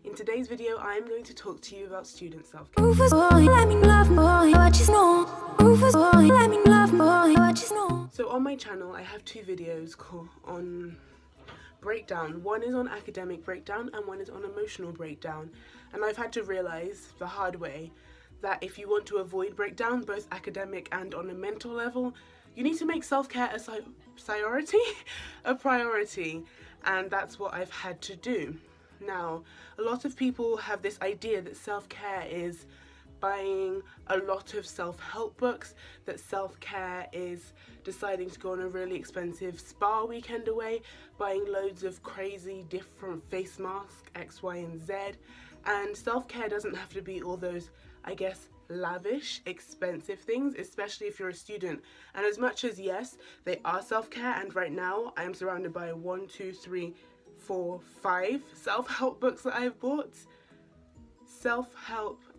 In today's video, I am going to talk to you about student self-care. So on my channel, I have two videos on breakdown. One is on academic breakdown and one is on emotional breakdown. And I've had to realize the hard way that if you want to avoid breakdown, both academic and on a mental level, you need to make self-care a priority. And that's what I've had to do. Now, a lot of people have this idea that self-care is buying a lot of self-help books, that self-care is deciding to go on a really expensive spa weekend away, buying loads of crazy different face masks, X, Y, and Z. And self-care doesn't have to be all those, I guess, lavish, expensive things, especially if you're a student. And as much as, yes, they are self-care, and right now I am surrounded by 1, 2, 3, 4, 5 self-help books that I've bought.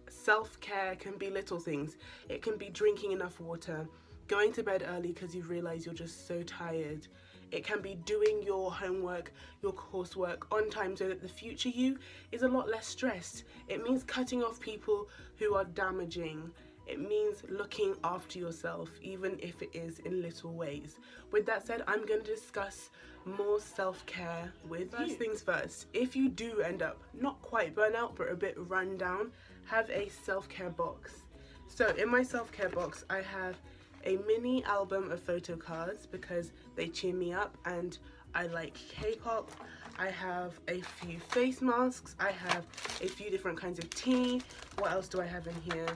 Self-care can be little things. It can be drinking enough water, going to bed early because you realize you're just so tired. It can be doing your homework, your coursework on time so that the future you is a lot less stressed. It means cutting off people who are damaging. It means looking after yourself, even if it is in little ways. With that said, I'm going to discuss more self-care with you. First things first, if you do end up not quite burnout but a bit run down, have a self-care box. So in my self-care box, I have a mini album of photo cards because they cheer me up and I like K-pop. I have a few face masks. I have a few different kinds of tea. What else do I have in here?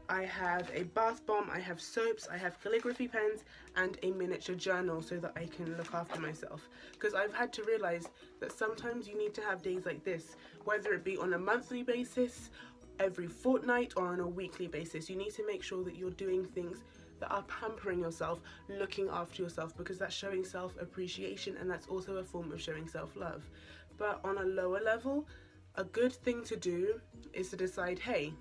I have a bath bomb, I have soaps, I have calligraphy pens, and a miniature journal so that I can look after myself. Because I've had to realize that sometimes you need to have days like this, whether it be on a monthly basis, every fortnight, or on a weekly basis. You need to make sure that you're doing things that are pampering yourself, looking after yourself, because that's showing self-appreciation and that's also a form of showing self-love. But on a lower level, a good thing to do is to decide, hey,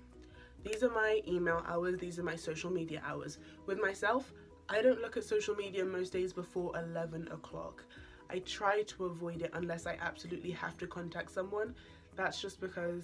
these are my email hours, these are my social media hours. With myself, I don't look at social media most days before 11 o'clock. I try to avoid it unless I absolutely have to contact someone. That's just because,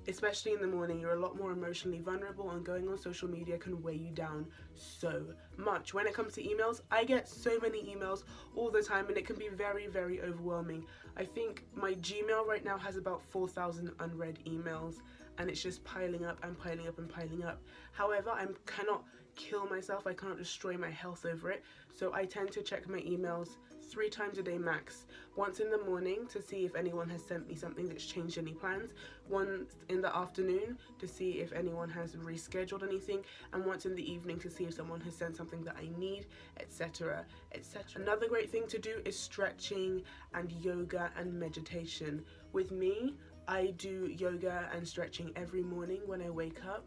especially in the morning, you're a lot more emotionally vulnerable and going on social media can weigh you down so much. When it comes to emails, I get so many emails all the time and it can be very, very overwhelming. I think my Gmail right now has about 4,000 unread emails and it's just piling up and piling up and piling up. However, I cannot kill myself, I cannot destroy my health over it, so I tend to check my emails 3 times a day max. Once in the morning to see if anyone has sent me something that's changed any plans, once in the afternoon to see if anyone has rescheduled anything, and once in the evening to see if someone has sent something that I need, etc, etc. Another great thing to do is stretching and yoga and meditation. With me, I do yoga and stretching every morning when I wake up,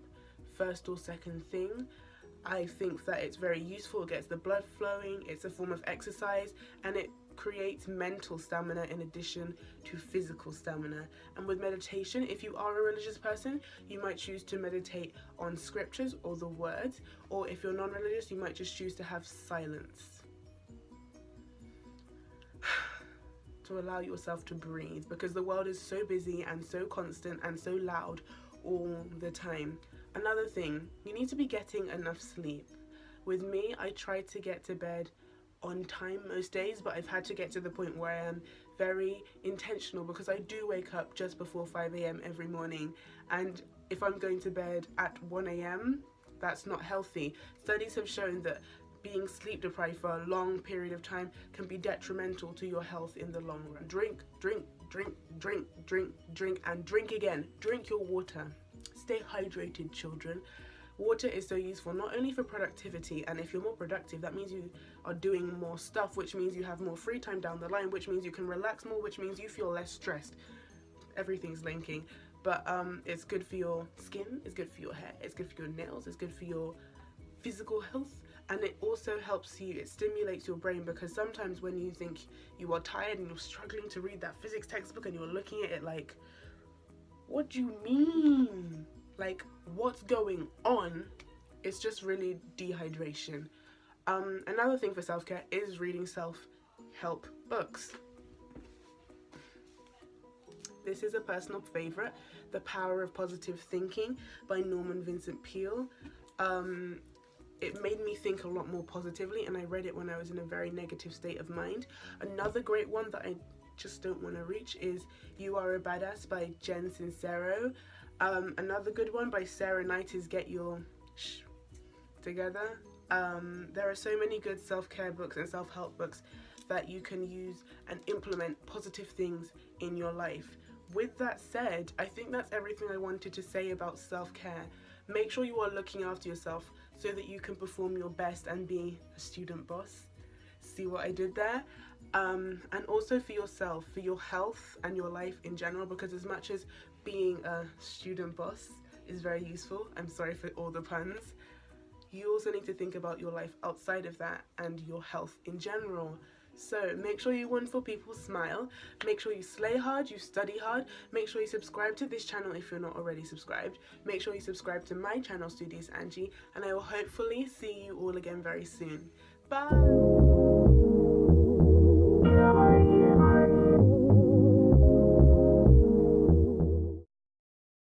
first or second thing. I think that it's very useful, it gets the blood flowing, it's a form of exercise, and it creates mental stamina in addition to physical stamina. And with meditation, if you are a religious person, you might choose to meditate on scriptures or the words, or if you're non-religious, you might just choose to have silence. To allow yourself to breathe, because the world is so busy and so constant and so loud all the time. Another thing, you need to be getting enough sleep. With me, I try to get to bed on time most days, but I've had to get to the point where I am very intentional because I do wake up just before 5 a.m. every morning, and if I'm going to bed at 1 a.m., that's not healthy. Studies have shown that being sleep deprived for a long period of time can be detrimental to your health in the long run. Drink, drink, drink, drink, drink, drink, and drink again. Drink your water. Stay hydrated, children. Water is so useful not only for productivity, and if you're more productive, that means you are doing more stuff, which means you have more free time down the line, which means you can relax more, which means you feel less stressed. Everything's linking, but it's good for your skin, it's good for your hair, it's good for your nails, it's good for your physical health. And it also helps you, it stimulates your brain, because sometimes when you think you are tired and you're struggling to read that physics textbook and you're looking at it like, what do you mean? Like, what's going on? It's just really dehydration. Another thing for self-care is reading self-help books. This is a personal favorite, The Power of Positive Thinking by Norman Vincent Peale. It made me think a lot more positively, and I read it when I was in a very negative state of mind. Another great one that I just don't want to reach is You Are a Badass by Jen Sincero. Another good one by Sarah Knight is Get Your Together. There are so many good self-care books and self-help books that you can use and implement positive things in your life. With that said, I think that's everything I wanted to say about self-care. Make sure you are looking after yourself so that you can perform your best and be a student boss. See what I did there? And also for yourself, for your health and your life in general, because as much as being a student boss is very useful, I'm sorry for all the puns, you also need to think about your life outside of that and your health in general. So make sure you wonderful people smile, make sure you slay hard, you study hard, make sure you subscribe to this channel if you're not already subscribed, make sure you subscribe to my channel, Studious Anjy, and I will hopefully see you all again very soon. Bye!